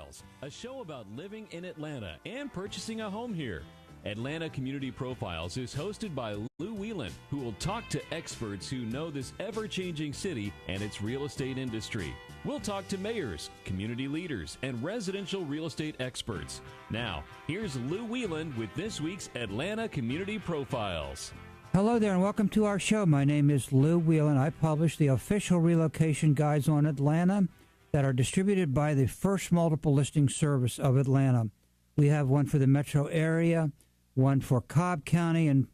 Profiles, a show about living in Atlanta and purchasing a home here. Atlanta Community Profiles is hosted by Lou Whelan, who will talk to experts who know this ever-changing city and its real estate industry. We'll talk to mayors, community leaders, and residential real estate experts. Now, here's Lou Whelan with this week's Atlanta Community Profiles. Hello there and welcome to our show. My name is Lou Whelan. I publish the official relocation guides on Atlanta that are distributed by the First Multiple Listing Service of Atlanta. We have one for the metro area, one for Cobb County in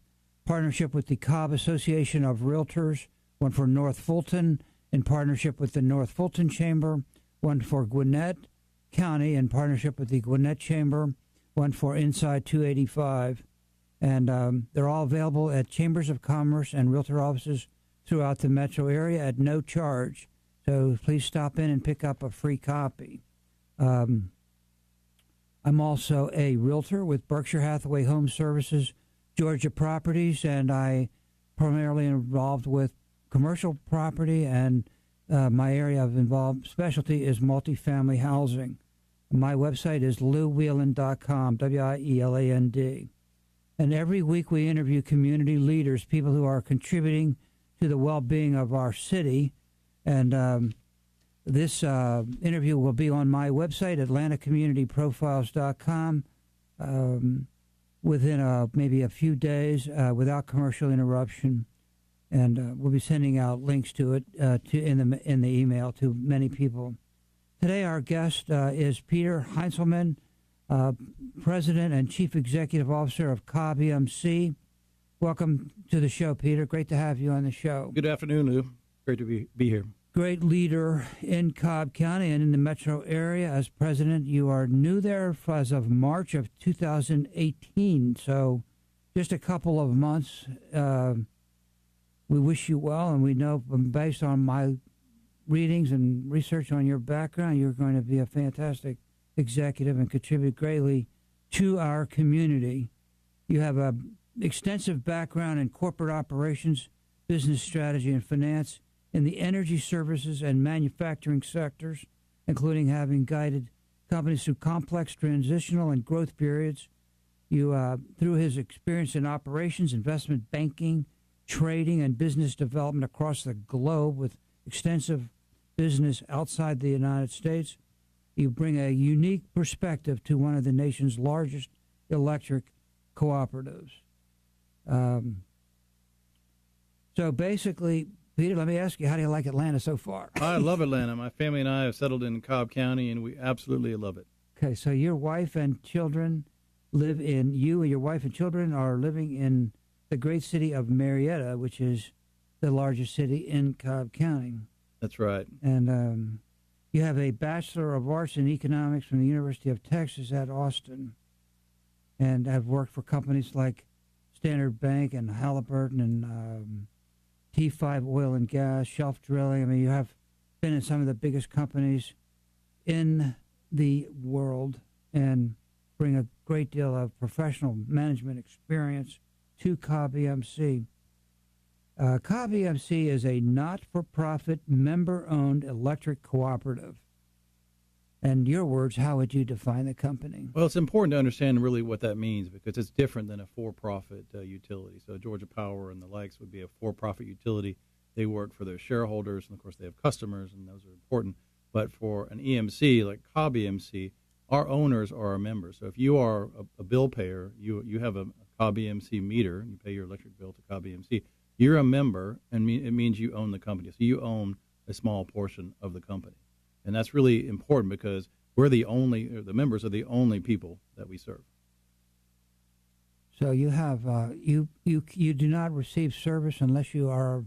partnership with the Cobb Association of Realtors, one for North Fulton in partnership with the North Fulton Chamber, one for Gwinnett County in partnership with the Gwinnett Chamber, one for Inside 285. And they're all available at Chambers of Commerce and Realtor offices throughout the metro area at no charge. So please stop in and pick up a free copy. I'm also a realtor with Berkshire Hathaway Home Services, Georgia Properties, and I primarily involved with commercial property, and my area of involved specialty is multifamily housing. My website is louwhelan.com, WIELAND. And every week we interview community leaders, people who are contributing to the well-being of our city. And this interview will be on my website, atlantacommunityprofiles.com, within maybe a few days without commercial interruption. And we'll be sending out links to it in the email to many people. Today our guest is Peter Heintzelman, President and Chief Executive Officer of Cobb EMC. Welcome to the show, Peter. Great to have you on the show. Good afternoon, Lou. Great to be here. Great leader in Cobb County and in the metro area. As president, you are new there as of March of 2018, so just a couple of months. We wish you well, and we know based on my readings and research on your background, you're going to be a fantastic executive and contribute greatly to our community. You have an extensive background in corporate operations, business strategy, and finance in the energy services and manufacturing sectors, including having guided companies through complex transitional and growth periods. You, through his experience in operations, investment banking, trading, and business development across the globe with extensive business outside the United States, you bring a unique perspective to one of the nation's largest electric cooperatives. So basically, Peter, let me ask you, how do you like Atlanta so far? I love Atlanta. My family and I have settled in Cobb County, and we absolutely love it. Okay, so your wife and children you and your wife and children are living in the great city of Marietta, which is the largest city in Cobb County. That's right. And you have a Bachelor of Arts in Economics from the University of Texas at Austin, and have worked for companies like Standard Bank and Halliburton and T5 Oil and Gas, Shelf Drilling. I mean, you have been in some of the biggest companies in the world and bring a great deal of professional management experience to Cobb EMC. Cobb EMC is a not-for-profit, member-owned electric cooperative. In your words, how would you define the company? Well, it's important to understand really what that means because it's different than a for-profit utility. So Georgia Power and the likes would be a for-profit utility. They work for their shareholders, and of course they have customers, and those are important. But for an EMC like Cobb EMC, our owners are our members. So if you are a bill payer, you have a Cobb EMC meter, and you pay your electric bill to Cobb EMC, you're a member, and it means you own the company. So you own a small portion of the company. And that's really important because the members are the only people that we serve. So you have you do not receive service unless you are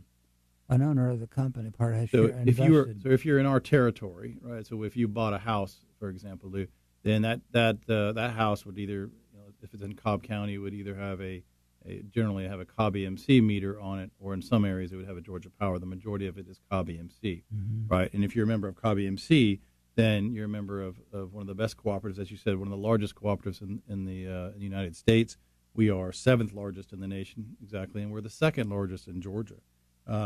an owner of the company. If you're in our territory, right? So if you bought a house, for example, then that house would either, if it's in Cobb County, would either have generally have a Cobb EMC meter on it, or in some areas it would have a Georgia Power. The majority of it is Cobb EMC, right? And if you're a member of Cobb EMC, then you're a member of one of the best cooperatives, as you said, one of the largest cooperatives in the United States. We are 7th largest in the nation, exactly, and we're the 2nd largest in Georgia.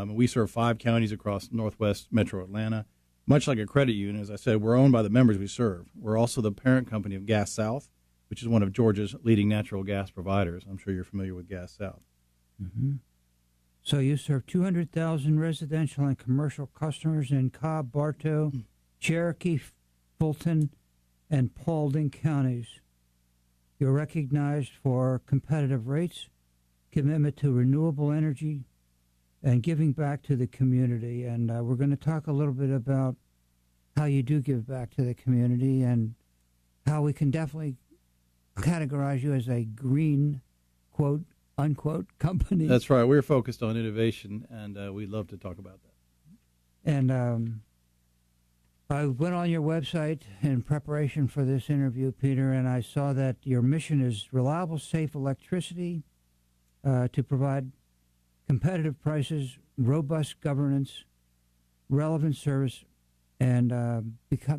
We serve 5 counties across northwest metro Atlanta. much like a credit union, as I said, we're owned by the members we serve. We're also the parent company of Gas South, which is one of Georgia's leading natural gas providers. I'm sure you're familiar with Gas South. Mm-hmm. So you serve 200,000 residential and commercial customers in Cobb, Bartow, Cherokee, Fulton, and Paulding counties. You're recognized for competitive rates, commitment to renewable energy, and giving back to the community. And we're going to talk a little bit about how you do give back to the community and how we can definitely categorize you as a green, quote, unquote, company. That's right. We're focused on innovation, and we'd love to talk about that. And I went on your website in preparation for this interview, Peter, and I saw that your mission is reliable, safe electricity to provide competitive prices, robust governance, relevant service, and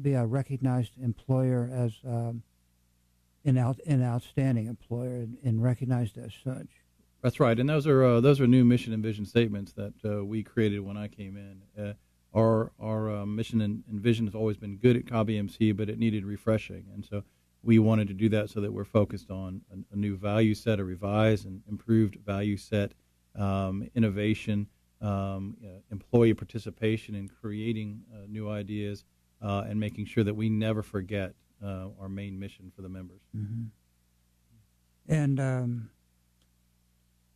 be a recognized employer as an outstanding employer and recognized as such. That's right, and those are new mission and vision statements that we created when I came in. Our mission and vision has always been good at Cobb EMC, but it needed refreshing, and so we wanted to do that so that we're focused on a new value set, a revised and improved value set, innovation, employee participation in creating new ideas, and making sure that we never forget our main mission for the members. Mm-hmm. And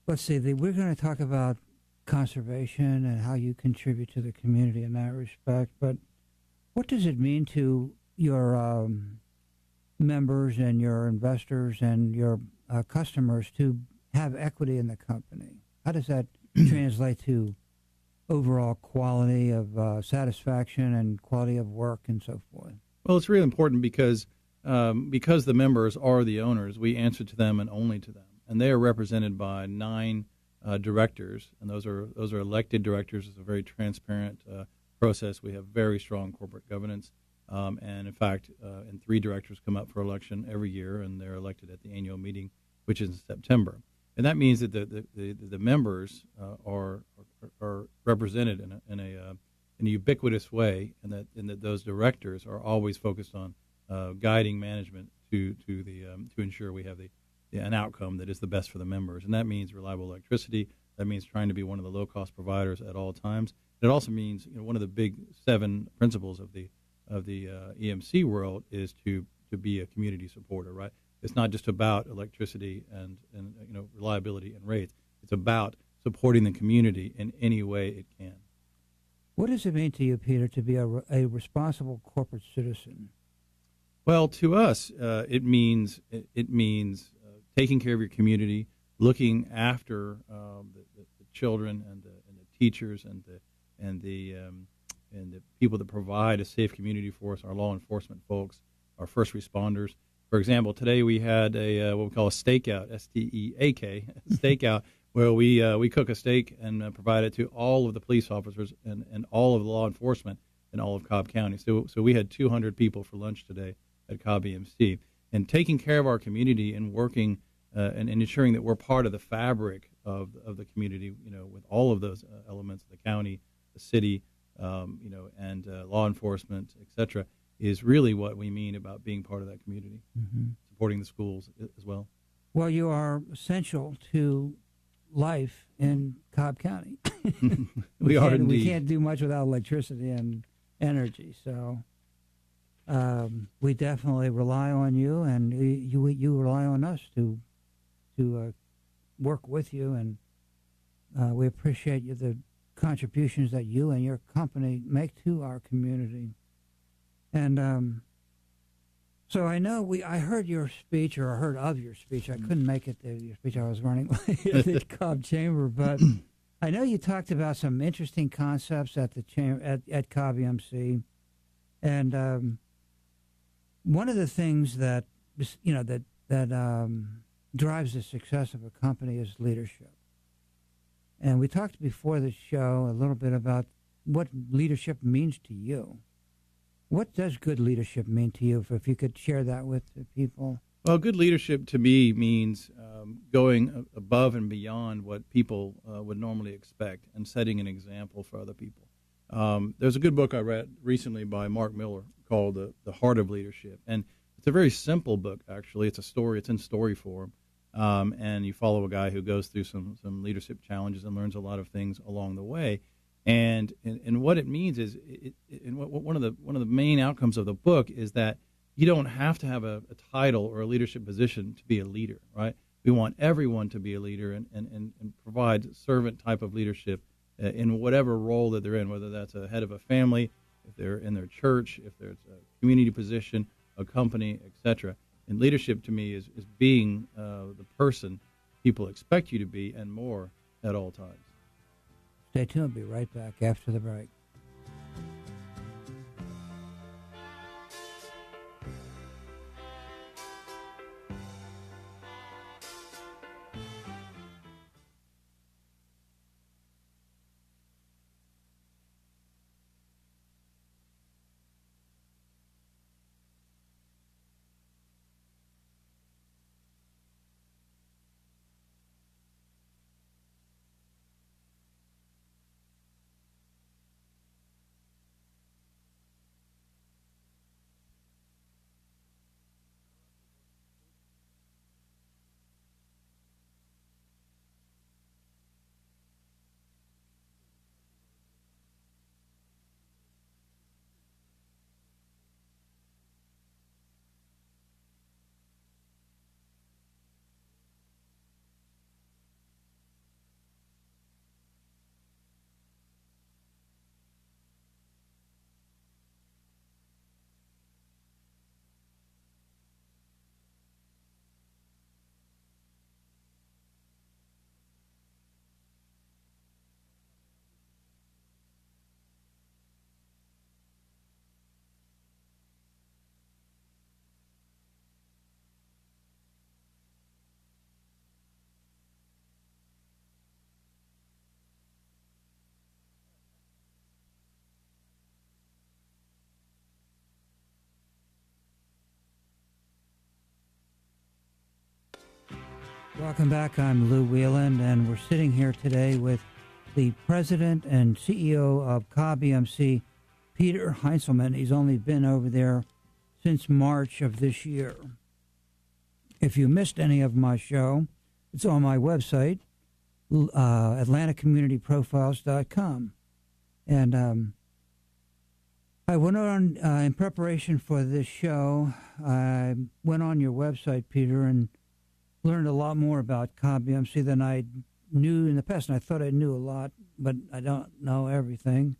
let's see, we're going to talk about conservation and how you contribute to the community in that respect, but what does it mean to your members and your investors and your customers to have equity in the company? How does that translate to overall quality of satisfaction and quality of work and so forth? Well, it's really important because the members are the owners. We answer to them and only to them, and they are represented by 9 directors, and those are elected directors. It's a very transparent process. We have very strong corporate governance, and in fact, 3 directors come up for election every year, and they're elected at the annual meeting, which is in September. And that means that the members are represented in a ubiquitous way, and that those directors are always focused on guiding management to ensure we have an outcome that is the best for the members. And that means reliable electricity. That means trying to be one of the low-cost providers at all times. It also means one of the big 7 principles of the EMC world is to be a community supporter, right? It's not just about electricity and reliability and rates. It's about supporting the community in any way it can. What does it mean to you, Peter, to be a responsible corporate citizen? Well, to us, it means taking care of your community, looking after the children and the teachers and the people that provide a safe community for us, our law enforcement folks, our first responders. For example, today we had what we call a stakeout, STEAK, stakeout, where we cook a steak and provide it to all of the police officers and all of the law enforcement in all of Cobb County. So we had 200 people for lunch today at Cobb EMC. And taking care of our community and working and ensuring that we're part of the fabric of the community, with all of those elements, the county, the city, and law enforcement, et cetera, is really what we mean about being part of that community, supporting the schools as well. Well, you are essential to life in Cobb County. we are indeed. We can't do much without electricity and energy, so we definitely rely on you, and you rely on us to work with you, and we appreciate the contributions that you and your company make to our community. And so I know I heard your speech, or I heard of your speech. I couldn't make it to your speech. I was running late at the Cobb Chamber, but I know you talked about some interesting concepts at the at Cobb EMC, and one of the things that drives the success of a company is leadership. And we talked before the show a little bit about what leadership means to you. What does good leadership mean to you, if you could share that with the people? Well, good leadership to me means going above and beyond what people would normally expect and setting an example for other people. There's a good book I read recently by Mark Miller called The Heart of Leadership. And it's a very simple book, actually. It's a story. It's in story form. And you follow a guy who goes through some leadership challenges and learns a lot of things along the way. And what it means is, one of the main outcomes of the book is that you don't have to have a title or a leadership position to be a leader, right? We want everyone to be a leader and provide servant type of leadership in whatever role that they're in, whether that's a head of a family, if they're in their church, if there's a community position, a company, etc. And leadership to me is being the person people expect you to be and more at all times. Stay tuned. We'll be right back after the break. Welcome back. I'm Lou Whelan, and we're sitting here today with the president and CEO of Cobb EMC, Peter Heintzelman. He's only been over there since March of this year. If you missed any of my show, it's on my website, AtlantaCommunityProfiles.com. And I went on, in preparation for this show, I went on your website, Peter, and learned a lot more about Cobb EMC than I knew in the past. And I thought I knew a lot, but I don't know everything.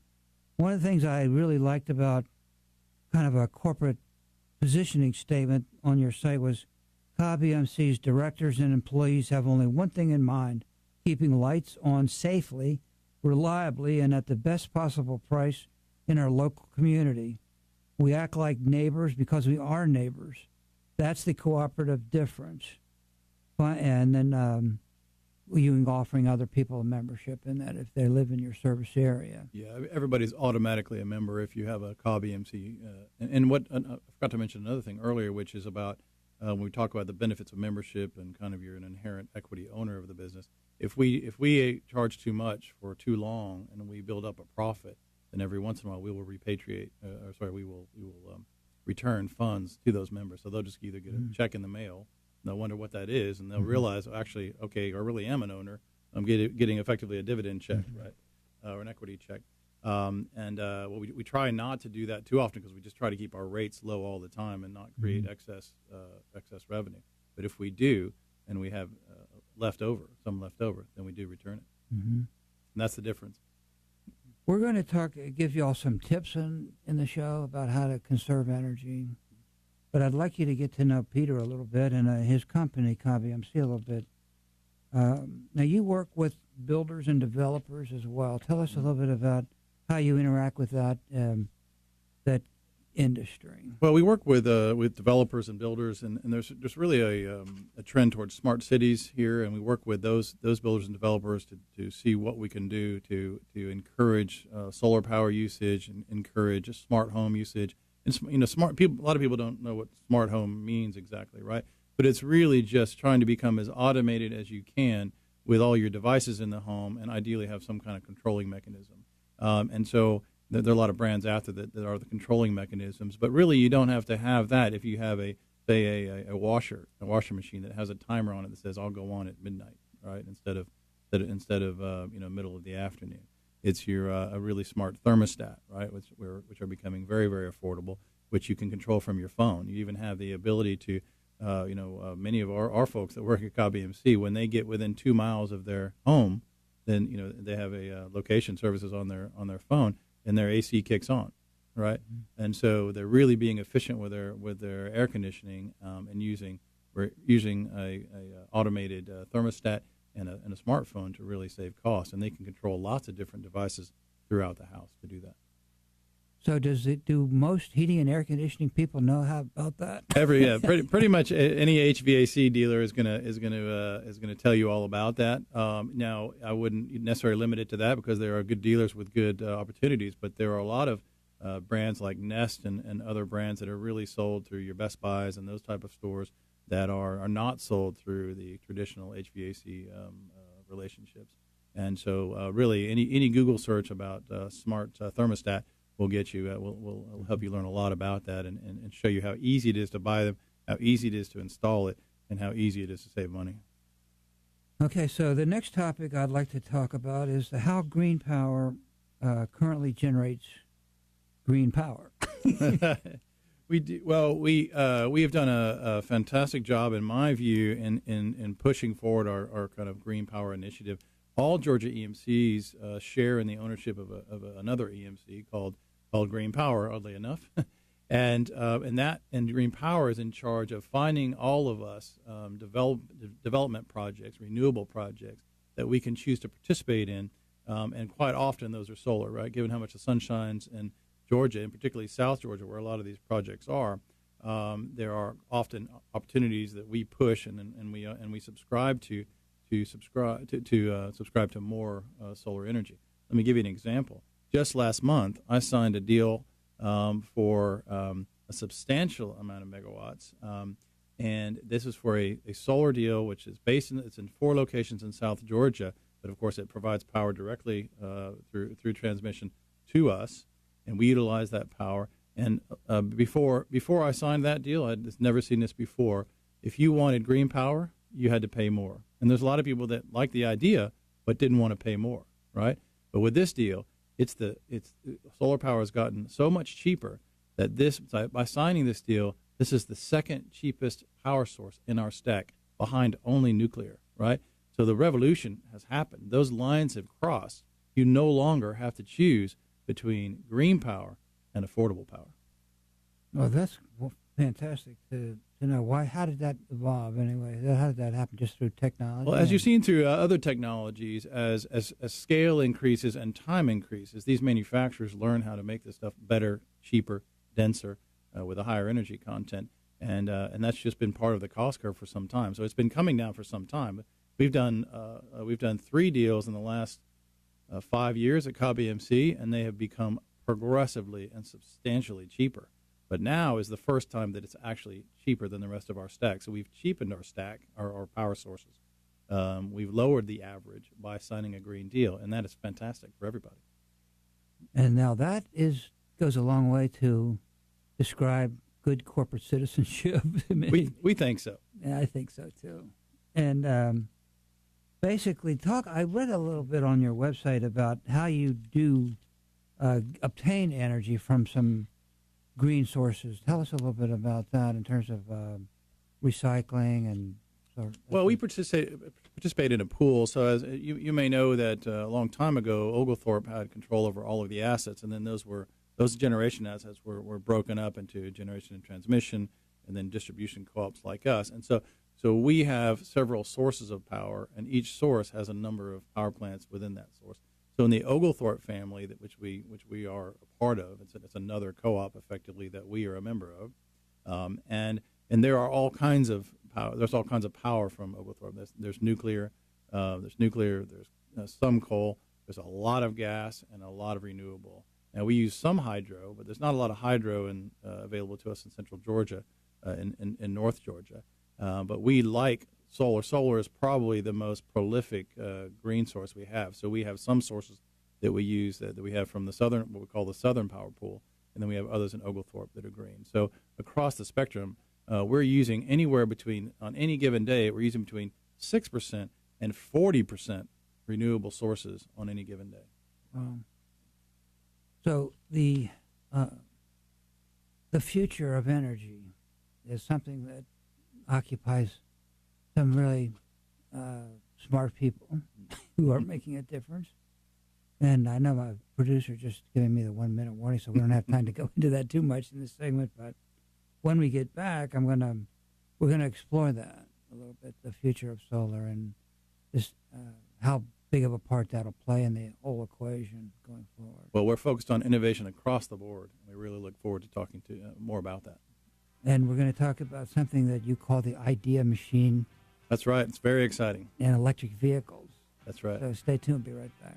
One of the things I really liked about kind of a corporate positioning statement on your site was Cobb EMC's directors and employees have only one thing in mind: keeping lights on safely, reliably, and at the best possible price in our local community. We act like neighbors because we are neighbors. That's the cooperative difference. And then you offering other people a membership in that if they live in your service area. Yeah, everybody's automatically a member if you have a Cobb EMC. And what I forgot to mention another thing earlier, which is about when we talk about the benefits of membership and kind of you're an inherent equity owner of the business. If we charge too much for too long and we build up a profit, then every once in a while we will repatriate. We will return funds to those members. So they'll just either get a check in the mail. They'll wonder what that is, and they'll realize, actually, okay, I really am an owner. I'm getting effectively a dividend check, right, or an equity check. We try not to do that too often because we just try to keep our rates low all the time and not create excess revenue. But if we do, and we have some left over, then we do return it, and that's the difference. We're going to give you all some tips in the show about how to conserve energy. But I'd like you to get to know Peter a little bit and his company, Cobb EMC, a little bit. Now, you work with builders and developers as well. Tell us a little bit about how you interact with that industry. Well, we work with developers and builders, and there's really a trend towards smart cities here, and we work with those builders and developers to see what we can do to encourage solar power usage and encourage smart home usage. And smart people. A lot of people don't know what smart home means exactly, right? But it's really just trying to become as automated as you can with all your devices in the home, and ideally have some kind of controlling mechanism. And so there are a lot of brands out there that are the controlling mechanisms. But really, you don't have to have that if you have a washer machine that has a timer on it that says I'll go on at midnight, right? Instead of middle of the afternoon. It's your a really smart thermostat, right? Which are becoming very, very affordable, which you can control from your phone. You even have the ability to, many of our folks that work at Cobb EMC, when they get within 2 miles of their home, then they have a location services on their phone, and their AC kicks on, right? Mm-hmm. And so they're really being efficient with their air conditioning and using a automated thermostat and a smartphone to really save costs, and they can control lots of different devices throughout the house to do that. So do most heating and air conditioning people know how about that? Pretty much any HVAC dealer is gonna tell you all about that. Now, I wouldn't necessarily limit it to that because there are good dealers with good opportunities, but there are a lot of brands like Nest and other brands that are really sold through your Best Buys and those type of stores that are not sold through the traditional HVAC relationships. And so really any Google search about smart thermostat will get you will help you learn a lot about that and show you how easy it is to buy them, how easy it is to install it, and how easy it is to save money. Okay, so the next topic I'd like to talk about is how green power currently generates green power. We do, well. We have done a fantastic job, in my view, in pushing forward our kind of green power initiative. All Georgia EMCs share in the ownership of another EMC called Green Power, oddly enough, and Green Power is in charge of finding all of us development projects, renewable projects that we can choose to participate in, and quite often those are solar, right? Given how much the sun shines in Georgia, and particularly South Georgia, where a lot of these projects are, there are often opportunities that we push and we subscribe to subscribe to more solar energy. Let me give you an example. Just last month, I signed a deal for a substantial amount of megawatts, and this is for a solar deal, which is it's in 4 locations in South Georgia, but of course it provides power directly through transmission to us, and we utilize that power. And before I signed that deal, I'd never seen this before. If you wanted green power, you had to pay more. And there's a lot of people that like the idea but didn't want to pay more, right? But with this deal, it's solar power has gotten so much cheaper that by signing this deal, this is the second cheapest power source in our stack, behind only nuclear, right? So the revolution has happened. Those lines have crossed. You no longer have to choose between green power and affordable power. Well, that's fantastic to know. Why? How did that evolve anyway? How did that happen? Just through technology? Well, as you've seen through other technologies, as scale increases and time increases, these manufacturers learn how to make this stuff better, cheaper, denser, with a higher energy content, and that's just been part of the cost curve for some time. So it's been coming down for some time. We've done 3 deals in the last 5 years at Cobb EMC, and they have become progressively and substantially cheaper. But now is the first time that it's actually cheaper than the rest of our stack. So we've cheapened our stack, our power sources. We've lowered the average by signing a green deal, and that is fantastic for everybody. And now that goes a long way to describe good corporate citizenship to me. We think so. Yeah, I think so too. And basically, I read a little bit on your website about how you do obtain energy from some green sources. Tell us a little bit about that in terms of recycling and. Well, we participate in a pool. So as you may know that a long time ago, Oglethorpe had control over all of the assets, and then those generation assets were broken up into generation and transmission, and then distribution co-ops like us. And so we have several sources of power, and each source has a number of power plants within that source. So in the Oglethorpe family, which we are a part of, it's another co-op effectively that we are a member of, and there are all kinds of power. There's all kinds of power from Oglethorpe. There's nuclear. There's some coal. There's a lot of gas and a lot of renewable. Now we use some hydro, but there's not a lot of hydro available to us in Central Georgia, in North Georgia. But we like solar. Solar is probably the most prolific green source we have. So we have some sources that we use that we have from the southern, what we call the southern power pool, and then we have others in Oglethorpe that are green. So across the spectrum, we're using anywhere between, on any given day, we're using between 6% and 40% renewable sources on any given day. So the future of energy is something that occupies some really smart people who are making a difference. And I know my producer just giving me the 1 minute warning, so we don't have time to go into that too much in this segment. But when we get back, we're gonna explore that a little bit, the future of solar and this how big of a part that'll play in the whole equation going forward. Well, we're focused on innovation across the board, and we really look forward to talking to more about that. And we're going to talk about something that you call the idea machine. That's right. It's very exciting. And electric vehicles. That's right. So stay tuned. Be right back.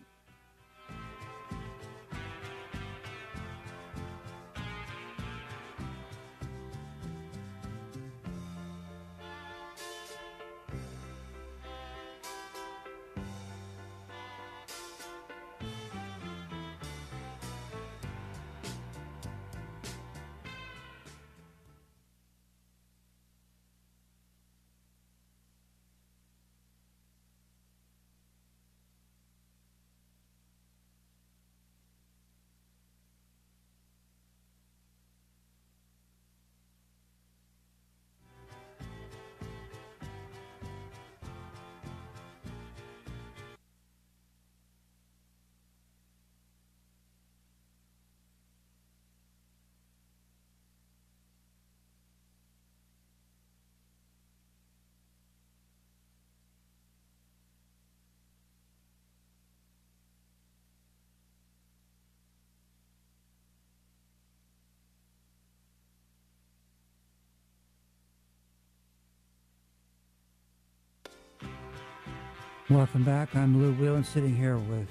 Welcome back. I'm Lou Whelan, sitting here with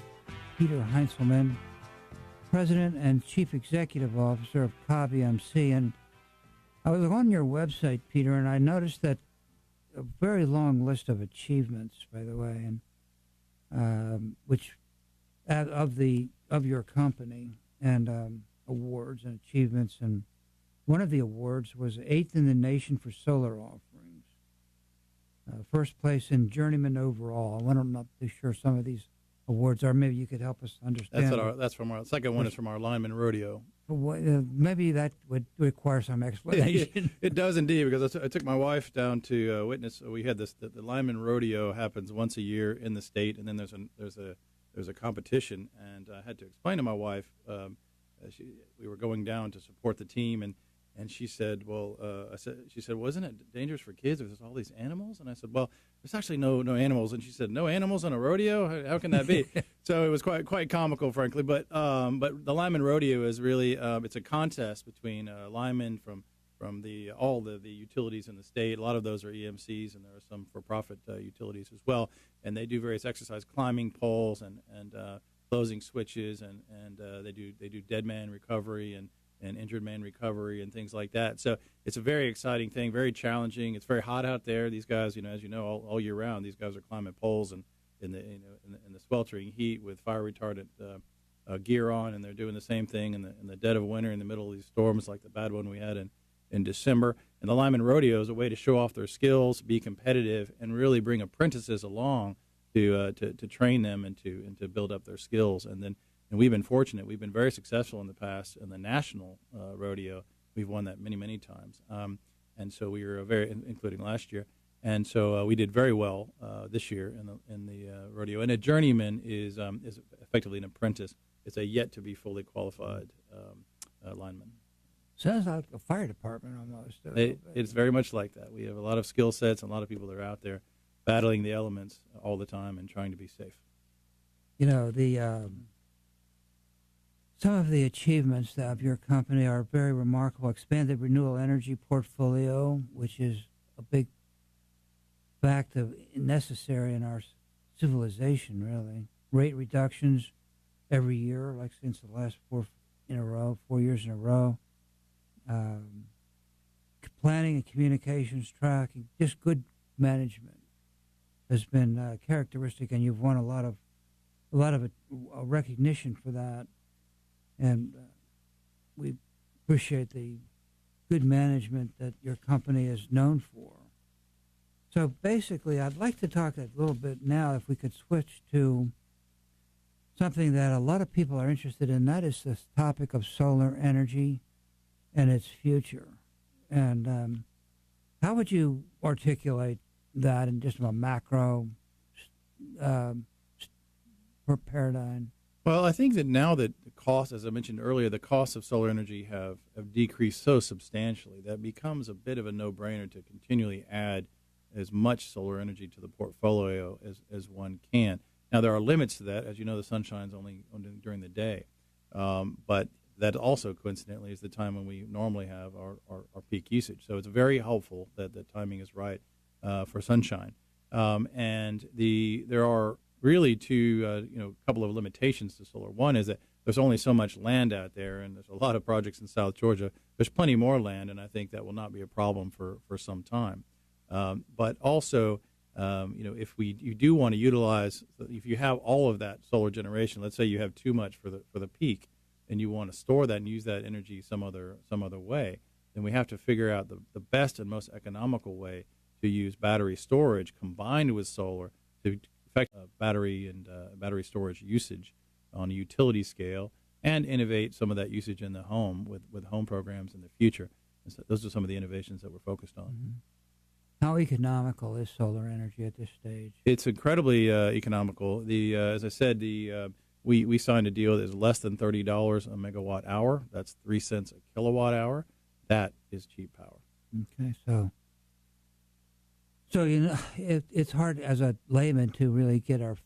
Peter Heintzelman, President and Chief Executive Officer of Cobb EMC. And I was on your website, Peter, and I noticed that a very long list of achievements, by the way, and which of your company, and awards and achievements. And one of the awards was 8th in the nation for solar offerings. First place in journeyman overall. I'm not too sure some of these awards are. Maybe you could help us understand. That's from our second one is from our lineman rodeo. Maybe that would require some explanation. It does indeed, because I took my wife down to witness. We had the lineman rodeo happens once a year in the state, and then there's a competition, and I had to explain to my wife. We were going down to support the team, and she said, she said, wasn't it dangerous for kids? There's all these animals. And I said, well, there's actually no animals. And she said, no animals on a rodeo? How can that be? So it was quite comical, frankly. But the lineman rodeo is really, it's a contest between linemen from all the utilities in the state. A lot of those are EMCs, and there are some for-profit utilities as well. And they do various exercises, climbing poles and closing switches, and they do dead man recovery and injured man recovery and things like that. So it's a very exciting thing, very challenging. It's very hot out there. These guys, as you know, all year round, these guys are climbing poles and in the sweltering heat with fire retardant gear on, and they're doing the same thing in the dead of winter in the middle of these storms like the bad one we had in December. And the lineman rodeo is a way to show off their skills, be competitive, and really bring apprentices along to train them and to build up their skills. And we've been fortunate. We've been very successful in the past in the national rodeo. We've won that many times. And so we were including last year. And so we did very well this year in the rodeo. And a journeyman is effectively an apprentice. It's a yet to be fully qualified lineman. Sounds like a fire department almost. It's very much like that. We have a lot of skill sets and a lot of people that are out there battling the elements all the time and trying to be safe. Some of the achievements of your company are very remarkable. Expanded renewable energy portfolio, which is a big fact of necessary in our civilization, really. Rate reductions every year, like since the last 4 years in a row. Planning and communications tracking, just good management has been characteristic, and you've won a lot of lot of recognition for that, and we appreciate the good management that your company is known for. So basically, I'd like to talk a little bit now, if we could switch to something that a lot of people are interested in. That is this topic of solar energy and its future. And how would you articulate that in just a macro paradigm? Well, I think that now that the cost, as I mentioned earlier, the costs of solar energy have decreased so substantially that it becomes a bit of a no-brainer to continually add as much solar energy to the portfolio as one can. Now, there are limits to that. As you know, the sun shines only during the day. But that also, coincidentally, is the time when we normally have our peak usage. So it's very helpful that the timing is right for sunshine. And there are really two, couple of limitations to solar. One is that there's only so much land out there, and there's a lot of projects in South Georgia. There's plenty more land, and I think that will not be a problem for some time. But also, if you do want to utilize, if you have all of that solar generation, let's say you have too much for the peak, and you want to store that and use that energy some other way, then we have to figure out the best and most economical way to use battery storage combined with solar to affect battery and battery storage usage on a utility scale, and innovate some of that usage in the home with home programs in the future. And so those are some of the innovations that we're focused on. Mm-hmm. How economical is solar energy at this stage? It's incredibly economical. As I said, we signed a deal that is less than $30 a megawatt hour. That's 3 cents a kilowatt hour. That is cheap power. Okay, so it's hard as a layman to really get our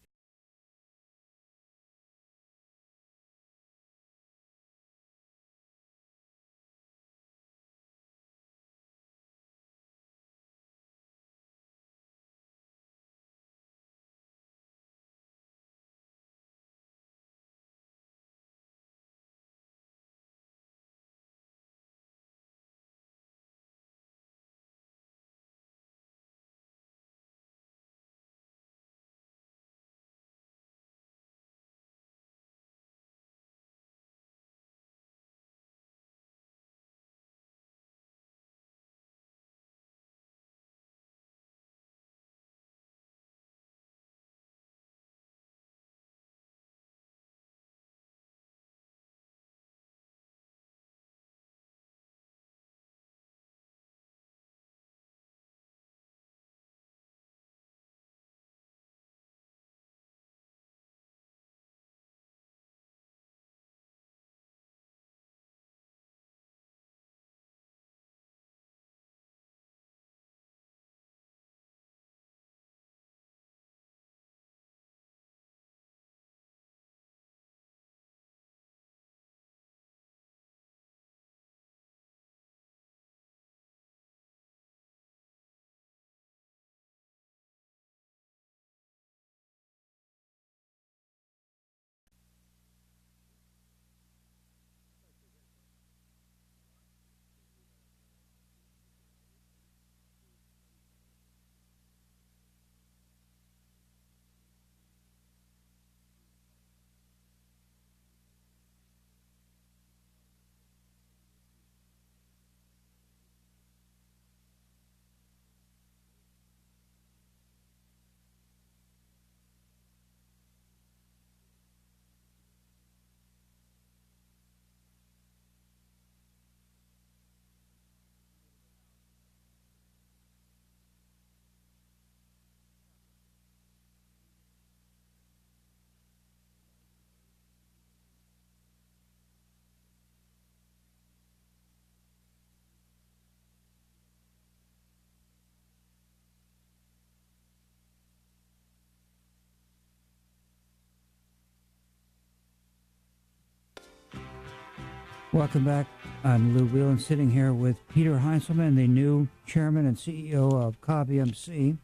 Welcome back. I'm Lou Whelan, sitting here with Peter Heintzelman, the new chairman and CEO of Cobb EMC.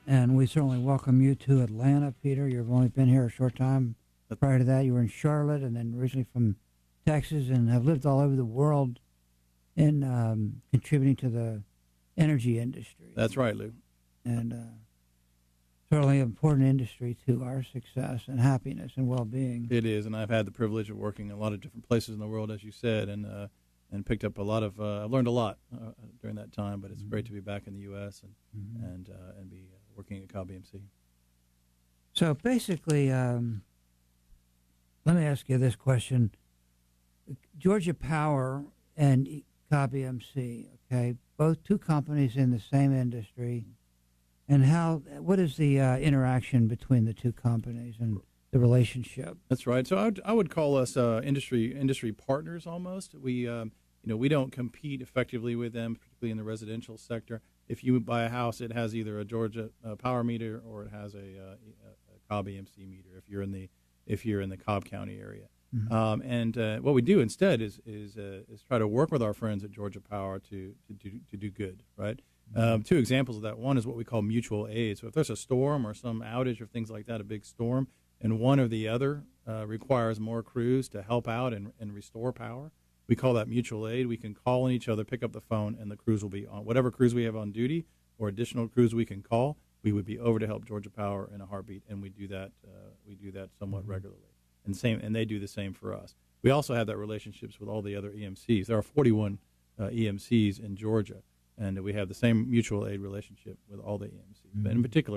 And we certainly welcome you to Atlanta, Peter. You've only been here a short time. Prior to that, you were in Charlotte, and then originally from Texas, and have lived all over the world in contributing to the energy industry. That's right, Lou. And certainly an important industry to our success and happiness and well-being. It is, and I've had the privilege of working in a lot of different places in the world, as you said, and picked up a lot of. I've learned a lot during that time, but it's great to be back in the U.S. and be working at Cobb EMC. So basically, let me ask you this question: Georgia Power and Cobb EMC, okay, both two companies in the same industry, and what is the interaction between the two companies and the relationship? That's right. So I would call us industry partners almost. We we don't compete effectively with them, particularly in the residential sector. If you buy a house, it has either a Georgia Power meter or it has a Cobb EMC meter. If you're in the Cobb County area, and what we do instead is try to work with our friends at Georgia Power to do good. Right. Two examples of that. One is what we call mutual aid. So if there's a storm or some outage or things like that, a big storm, and one or the other requires more crews to help out and restore power, we call that mutual aid. We can call on each other, pick up the phone, and the crews will be on. Whatever crews we have on duty or additional crews we can call, we would be over to help Georgia Power in a heartbeat, and we do that somewhat regularly. And they do the same for us. We also have that relationships with all the other EMCs. There are 41 EMCs in Georgia, and we have the same mutual aid relationship with all the EMCs. But in particular,